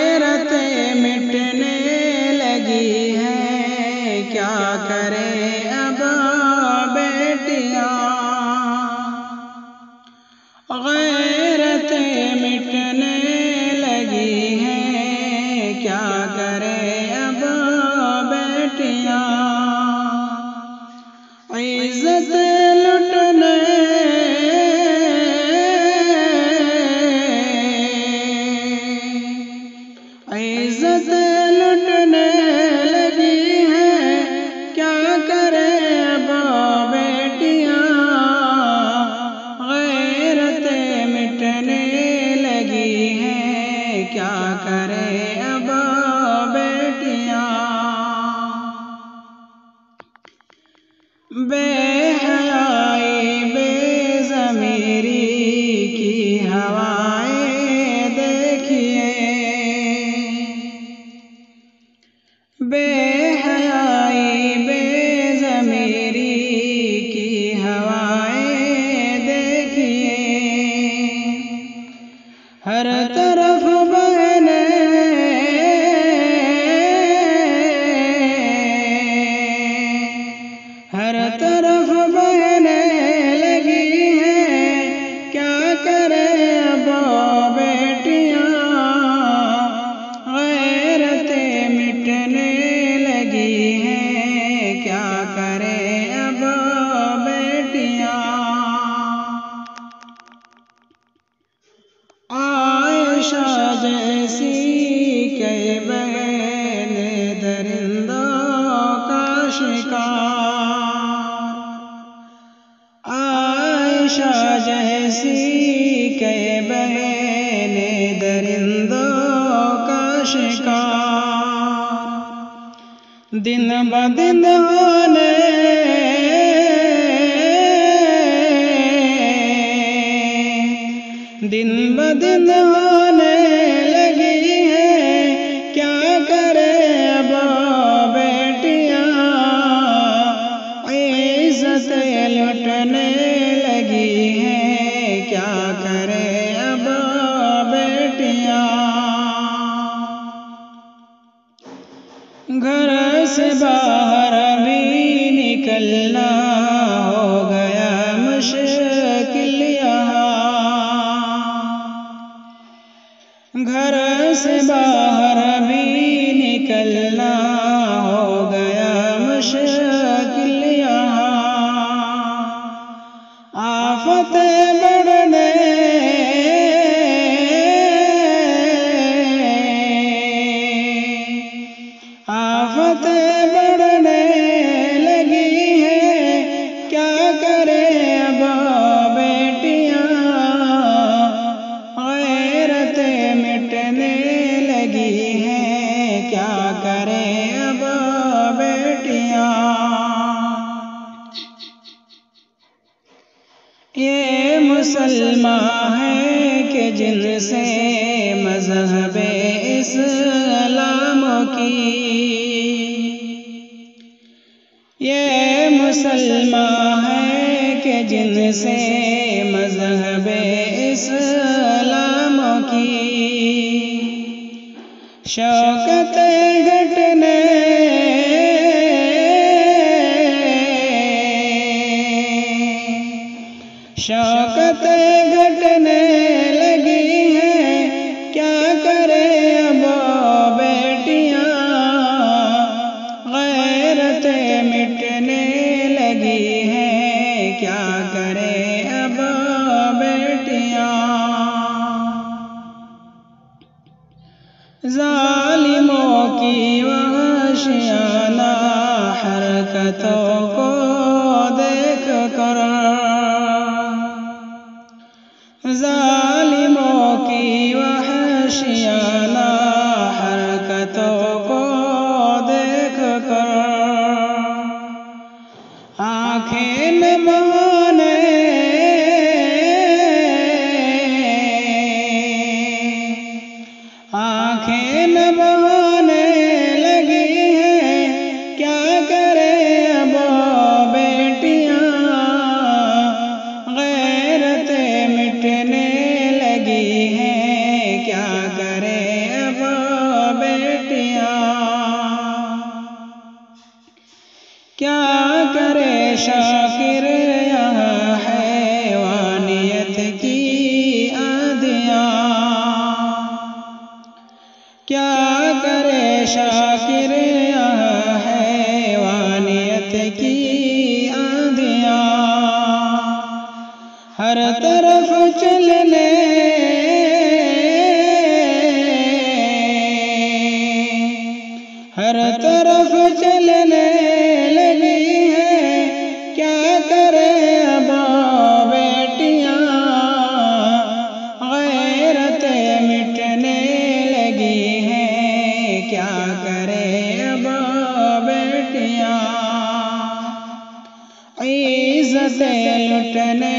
गैरतें मिटने लगी हैं, क्या करें अब बेटियां। गैरतें मिटने लगी हैं, क्या करें अब बेटियां। इज्जत लुटने इज्जत लुटने लगी है, क्या करें अब बेटियां। गैरतें मिटने लगी हैं, क्या करें अब बेटियां। बेहयाई बेज़मीरी की हवाएं देखिए, बेहयाई बेज़मीरी की हवाएं देखिए। हर तरफ बहने हर तरफ बहने लगी हैं, क्या करें अब बेटियां। गैरतें मिटने लगी हैं, क्या करें अब बेटियां। आयशा जैसी कई बहन दरिंदों का शिकार, आयशा जैसी कई बहन दरिंदों का शिकार। दिन ब दिन होने दिन ब दिन होने लगी है, क्या करें अब बेटियां। इज्जतें लुटने लगी हैं, क्या करें अब बेटियां। घर से बाहर भी निकलना हो गया मुश्किल यहाँ, घर से बाहर भी निकलना हो गया मुश्किल यहाँ। आफतें बढ़ने आफतें बढ़ने लगी हैं, क्या करें अब बेटियां। गैरतें मिटने लगी हैं, क्या करें अब बेटियां। ये मुसलमान है कि जिनसे मज़हबे इस्लाम की, ये मुसलमान है कि जिनसे मज़हबे इस्लाम की। शौकत घटने शौकत घटने लगी है, क्या करें अब बेटियां। गैरतें मिटने लगी हैं, क्या करें अब बेटियां। ज़ालिमों की वहशियाना हरकतों को देख कर, ज़ालिमों की वहशियाना हरकतों को देख कर आँखें नमाने आँखें नमाने लगी हैं, क्या करें अब क्या करे शाकिर यहाँ हैवानियत की आंधियाँ। क्या करे शाकिर यहाँ हैवानियत की आंधियाँ। हर तरफ चलने हर तरफ चलने लगी है। क्या करे अब बेटियाँ, गैरतें मिटने लगी हैं। क्या करे अब बेटियाँ, इज़्ज़तें लुटने